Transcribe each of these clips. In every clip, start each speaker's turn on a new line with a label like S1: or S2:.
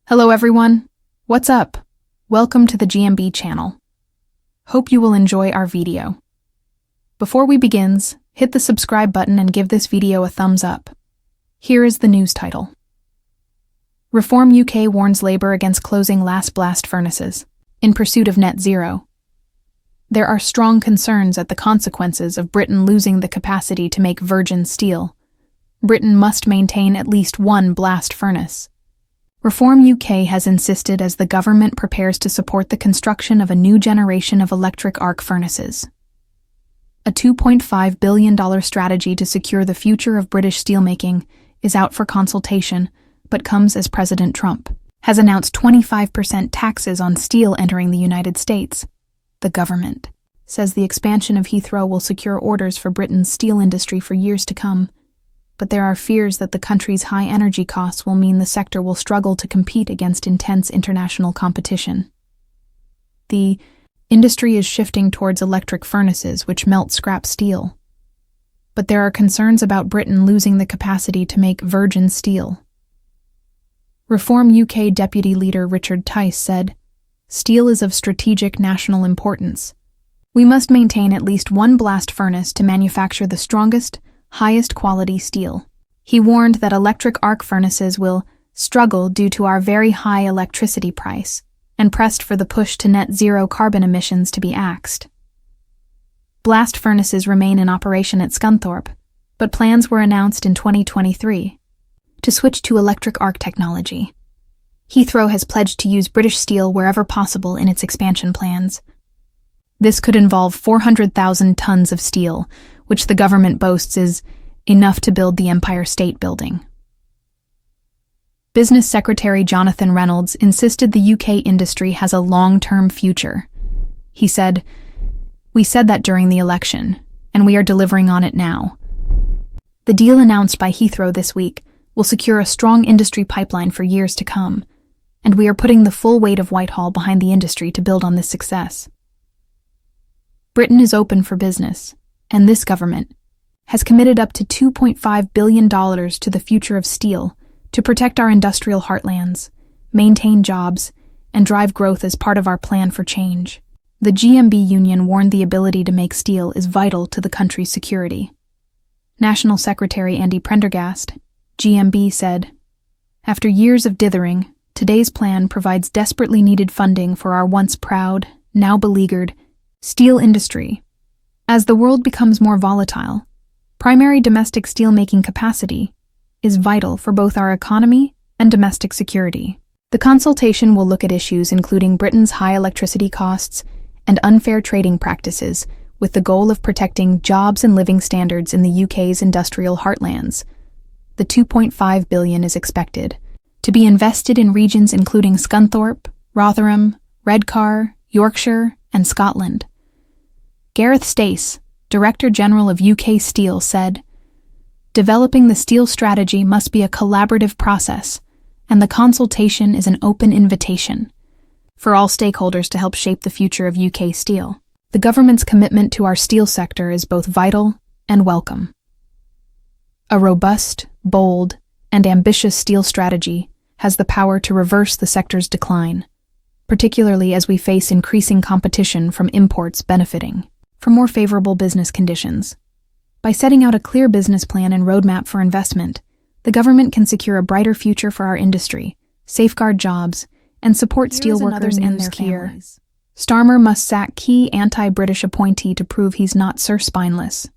S1: Hello everyone, what's up? Welcome to the GMB channel. Hope you will enjoy our video. Before we begins, hit the subscribe button and give this video a thumbs up. Here is the news title. Reform UK warns Labour against closing last blast furnaces, in pursuit of net zero. There are strong concerns at the consequences of Britain losing the capacity to make virgin steel. Britain must maintain at least one blast furnace. Reform UK has insisted as the government prepares to support the construction of a new generation of electric arc furnaces. A $2.5 billion strategy to secure the future of British steelmaking is out for consultation, but comes as President Trump has announced 25% taxes on steel entering the United States. The government says the expansion of Heathrow will secure orders for Britain's steel industry for years to come. But there are fears that the country's high energy costs will mean the sector will struggle to compete against intense international competition. The industry is shifting towards electric furnaces which melt scrap steel. But there are concerns about Britain losing the capacity to make virgin steel. Reform UK Deputy Leader Richard Tice said, "Steel is of strategic national importance. We must maintain at least one blast furnace to manufacture the strongest, highest quality steel." He warned that electric arc furnaces will struggle due to our very high electricity price, and pressed for the push to net zero carbon emissions to be axed. Blast furnaces remain in operation at Scunthorpe, but plans were announced in 2023 to switch to electric arc technology. Heathrow has pledged to use British steel wherever possible in its expansion plans. This could involve 400,000 tons of steel, which the government boasts is enough to build the Empire State Building. Business Secretary Jonathan Reynolds insisted the UK industry has a long-term future. He said, "We said that during the election, and we are delivering on it now. The deal announced by Heathrow this week will secure a strong industry pipeline for years to come, and we are putting the full weight of Whitehall behind the industry to build on this success." Britain is open for business, and this government has committed up to $2.5 billion to the future of steel to protect our industrial heartlands, maintain jobs, and drive growth as part of our plan for change. The GMB Union warned the ability to make steel is vital to the country's security. National Secretary Andy Prendergast, GMB, said, "After years of dithering, today's plan provides desperately needed funding for our once proud, now beleaguered, steel industry. As the world becomes more volatile, primary domestic steelmaking capacity is vital for both our economy and domestic security." The consultation will look at issues including Britain's high electricity costs and unfair trading practices, with the goal of protecting jobs and living standards in the UK's industrial heartlands. The $2.5 billion is expected to be invested in regions including Scunthorpe, Rotherham, Redcar, Yorkshire, and Scotland. Gareth Stace, Director General of UK Steel, said, "Developing the steel strategy must be a collaborative process, and the consultation is an open invitation for all stakeholders to help shape the future of UK steel. The government's commitment to our steel sector is both vital and welcome. A robust, bold, and ambitious steel strategy has the power to reverse the sector's decline, particularly as we face increasing competition from imports benefiting from more favorable business conditions. By setting out a clear business plan and roadmap for investment, the government can secure a brighter future for our industry, safeguard jobs, and support steelworkers and their families. Starmer must sack key anti-British appointee to prove he's not Sir Spineless.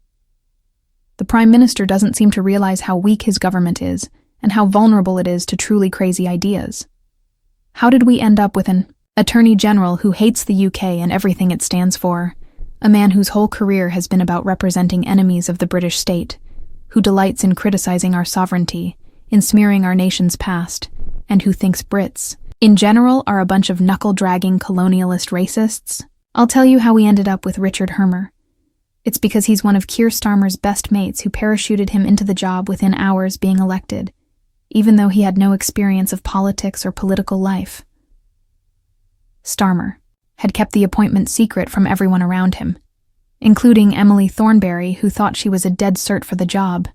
S1: The Prime Minister doesn't seem to realize how weak his government is and how vulnerable it is to truly crazy ideas. How did we end up with an Attorney General who hates the UK and everything it stands for? A man whose whole career has been about representing enemies of the British state, who delights in criticizing our sovereignty, in smearing our nation's past, and who thinks Brits, in general, are a bunch of knuckle-dragging colonialist racists? I'll tell you how we ended up with Richard Hermer. It's because he's one of Keir Starmer's best mates who parachuted him into the job within hours being elected, even though he had no experience of politics or political life. Starmer had kept the appointment secret from everyone around him, including Emily Thornberry, who thought she was a dead cert for the job.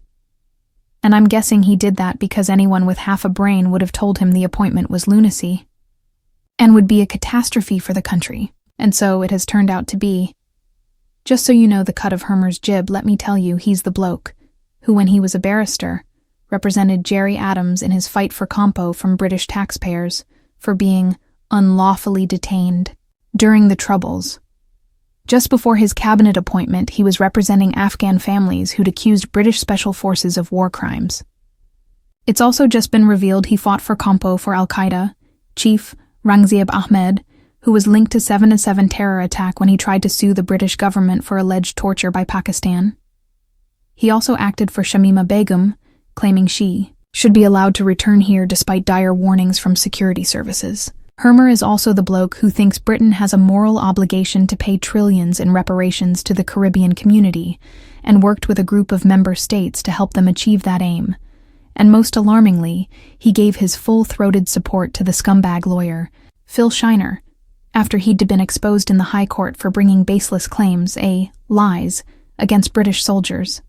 S1: And I'm guessing he did that because anyone with half a brain would have told him the appointment was lunacy and would be a catastrophe for the country. And so it has turned out to be. Just so you know the cut of Hermer's jib, let me tell you he's the bloke who, when he was a barrister, represented Gerry Adams in his fight for Compo from British taxpayers for being unlawfully detained during the Troubles. Just before his cabinet appointment, he was representing Afghan families who'd accused British special forces of war crimes. It's also just been revealed he fought for Compo for Al-Qaeda chief Rangzieb Ahmed, who was linked to 7/7 terror attack when he tried to sue the British government for alleged torture by Pakistan. He also acted for Shamima Begum, claiming she should be allowed to return here despite dire warnings from security services. Hermer is also the bloke who thinks Britain has a moral obligation to pay trillions in reparations to the Caribbean community and worked with a group of member states to help them achieve that aim. And most alarmingly, he gave his full-throated support to the scumbag lawyer, Phil Shiner, after he'd been exposed in the High Court for bringing baseless claims, lies, against British soldiers.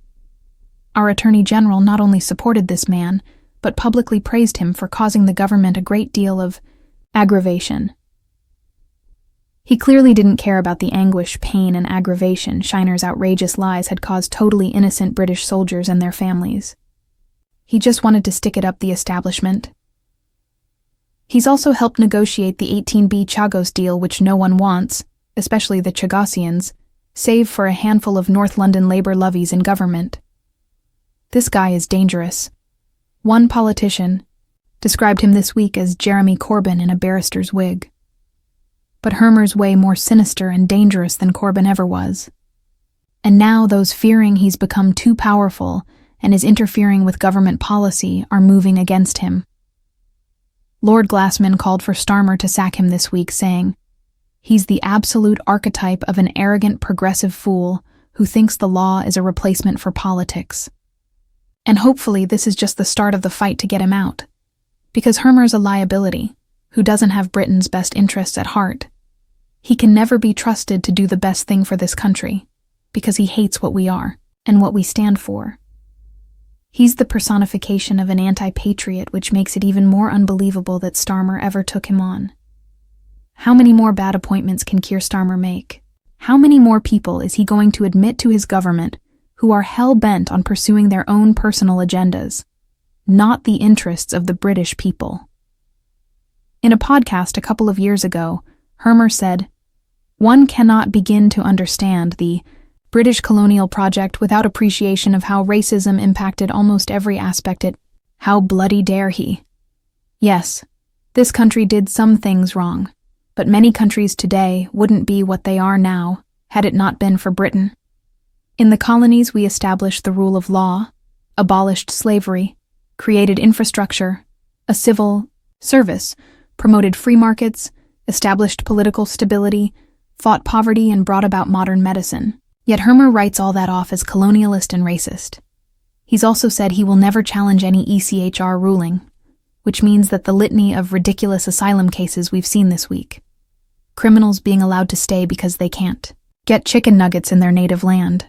S1: Our Attorney General not only supported this man, but publicly praised him for causing the government a great deal of aggravation. He clearly didn't care about the anguish, pain, and aggravation Shiner's outrageous lies had caused totally innocent British soldiers and their families. He just wanted to stick it up the establishment. He's also helped negotiate the 18B Chagos deal, which no one wants, especially the Chagossians, save for a handful of North London Labour lovies in government. This guy is dangerous. One politician described him this week as Jeremy Corbyn in a barrister's wig. But Hermer's way more sinister and dangerous than Corbyn ever was. And now those fearing he's become too powerful and is interfering with government policy are moving against him. Lord Glassman called for Starmer to sack him this week, saying, "He's the absolute archetype of an arrogant progressive fool who thinks the law is a replacement for politics." And hopefully this is just the start of the fight to get him out. Because Hermer's a liability, who doesn't have Britain's best interests at heart. He can never be trusted to do the best thing for this country, because he hates what we are, and what we stand for. He's the personification of an anti-patriot, which makes it even more unbelievable that Starmer ever took him on. How many more bad appointments can Keir Starmer make? How many more people is he going to admit to his government who are hell-bent on pursuing their own personal agendas, not the interests of the British people? In a podcast a couple of years ago, Hermer said, "One cannot begin to understand the British colonial project without appreciation of how racism impacted almost every aspect it. How bloody dare he? Yes, this country did some things wrong, but many countries today wouldn't be what they are now had it not been for Britain. In the colonies we established the rule of law, abolished slavery, created infrastructure, a civil service, promoted free markets, established political stability, fought poverty, and brought about modern medicine." Yet Hermer writes all that off as colonialist and racist. He's also said he will never challenge any ECHR ruling, which means that the litany of ridiculous asylum cases we've seen this week. Criminals being allowed to stay because they can't get chicken nuggets in their native land.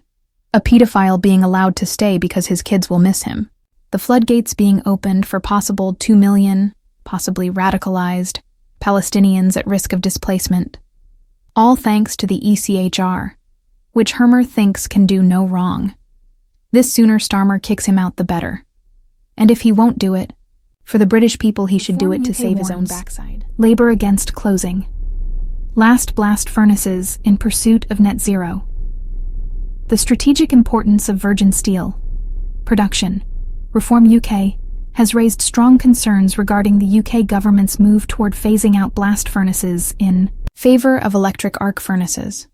S1: A pedophile being allowed to stay because his kids will miss him. The floodgates being opened for possible 2 million, possibly radicalized, Palestinians at risk of displacement. All thanks to the ECHR, which Hermer thinks can do no wrong. This sooner Starmer kicks him out the better. And if he won't do it, for the British people he should do it to save his own backside. Labour against closing. Last blast furnaces in pursuit of net zero. The strategic importance of virgin steel production, Reform UK, has raised strong concerns regarding the UK government's move toward phasing out blast furnaces in favor of electric arc furnaces.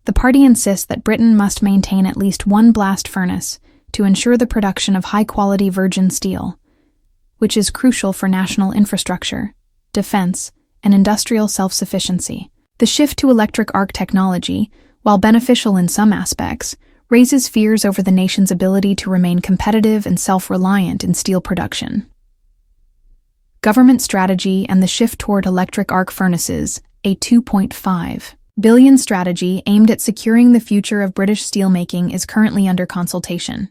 S1: The party insists that Britain must maintain at least one blast furnace to ensure the production of high-quality virgin steel, which is crucial for national infrastructure, defense, and industrial self-sufficiency. The shift to electric arc technology, while beneficial in some aspects, raises fears over the nation's ability to remain competitive and self-reliant in steel production. Government strategy and the shift toward electric arc furnaces, a £2.5 billion strategy aimed at securing the future of British steelmaking, is currently under consultation.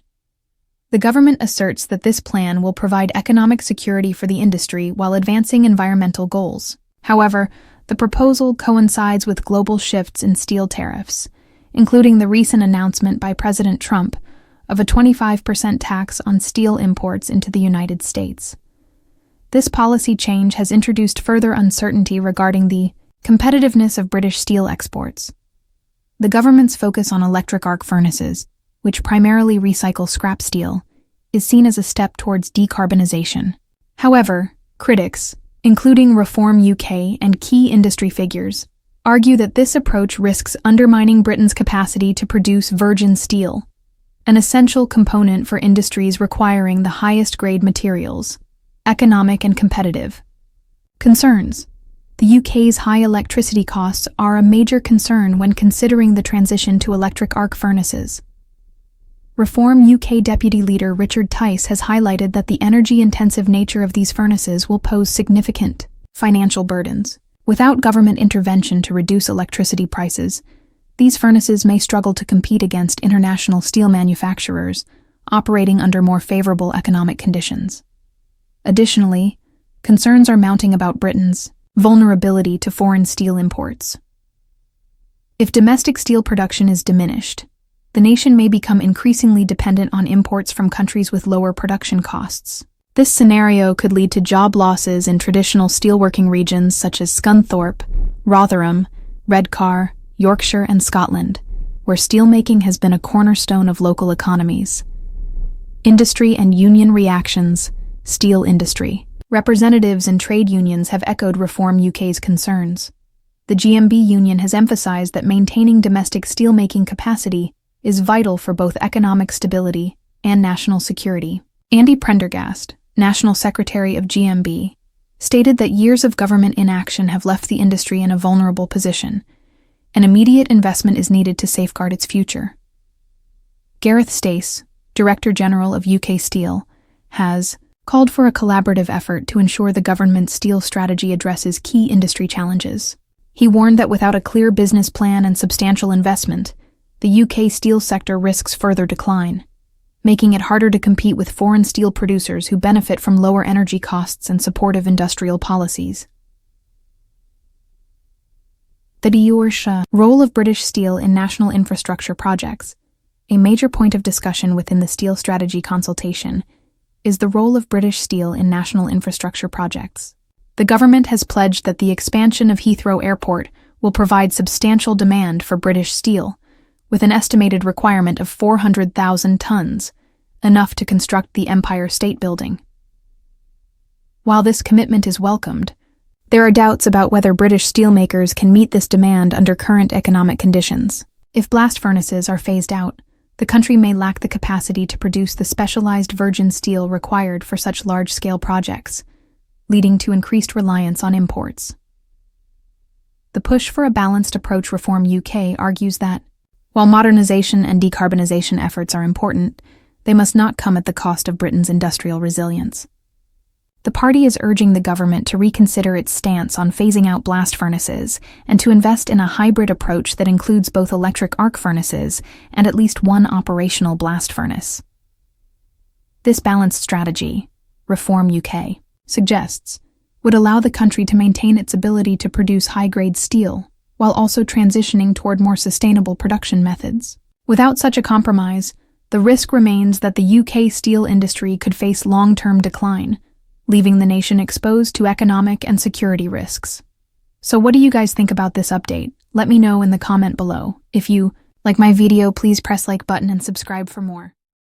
S1: The government asserts that this plan will provide economic security for the industry while advancing environmental goals. However, the proposal coincides with global shifts in steel tariffs, including the recent announcement by President Trump of a 25% tax on steel imports into the United States. This policy change has introduced further uncertainty regarding the competitiveness of British steel exports. The government's focus on electric arc furnaces, which primarily recycle scrap steel, is seen as a step towards decarbonization. However, critics, including Reform UK and key industry figures, argue that this approach risks undermining Britain's capacity to produce virgin steel, an essential component for industries requiring the highest grade materials, economic and competitive. Concerns. The UK's high electricity costs are a major concern when considering the transition to electric arc furnaces. Reform UK Deputy Leader Richard Tice has highlighted that the energy-intensive nature of these furnaces will pose significant financial burdens. Without government intervention to reduce electricity prices, these furnaces may struggle to compete against international steel manufacturers operating under more favorable economic conditions. Additionally, concerns are mounting about Britain's vulnerability to foreign steel imports. If domestic steel production is diminished, the nation may become increasingly dependent on imports from countries with lower production costs. This scenario could lead to job losses in traditional steelworking regions such as Scunthorpe, Rotherham, Redcar, Yorkshire, and Scotland, where steelmaking has been a cornerstone of local economies. Industry and union reactions. Steel industry. Representatives and trade unions have echoed Reform UK's concerns. The GMB union has emphasized that maintaining domestic steelmaking capacity is vital for both economic stability and national security. Andy Prendergast, National Secretary of GMB, stated that years of government inaction have left the industry in a vulnerable position, and immediate investment is needed to safeguard its future. Gareth Stace, Director General of UK Steel, has called for a collaborative effort to ensure the government's steel strategy addresses key industry challenges. He warned that without a clear business plan and substantial investment, the UK steel sector risks further decline, making it harder to compete with foreign steel producers who benefit from lower energy costs and supportive industrial policies. The role of British steel in national infrastructure projects. A major point of discussion within the steel strategy consultation is the role of British steel in national infrastructure projects. The government has pledged that the expansion of Heathrow Airport will provide substantial demand for British steel, with an estimated requirement of 400,000 tons, enough to construct the Empire State Building. While this commitment is welcomed, there are doubts about whether British steelmakers can meet this demand under current economic conditions. If blast furnaces are phased out, the country may lack the capacity to produce the specialized virgin steel required for such large-scale projects, leading to increased reliance on imports. The push for a balanced approach Reform UK argues that, while modernization and decarbonization efforts are important, they must not come at the cost of Britain's industrial resilience. The party is urging the government to reconsider its stance on phasing out blast furnaces and to invest in a hybrid approach that includes both electric arc furnaces and at least one operational blast furnace. This balanced strategy, Reform UK suggests, would allow the country to maintain its ability to produce high-grade steel, while also transitioning toward more sustainable production methods. Without such a compromise, the risk remains that the UK steel industry could face long-term decline, leaving the nation exposed to economic and security risks. So what do you guys think about this update? Let me know in the comment below. If you like my video, please press like button and subscribe for more.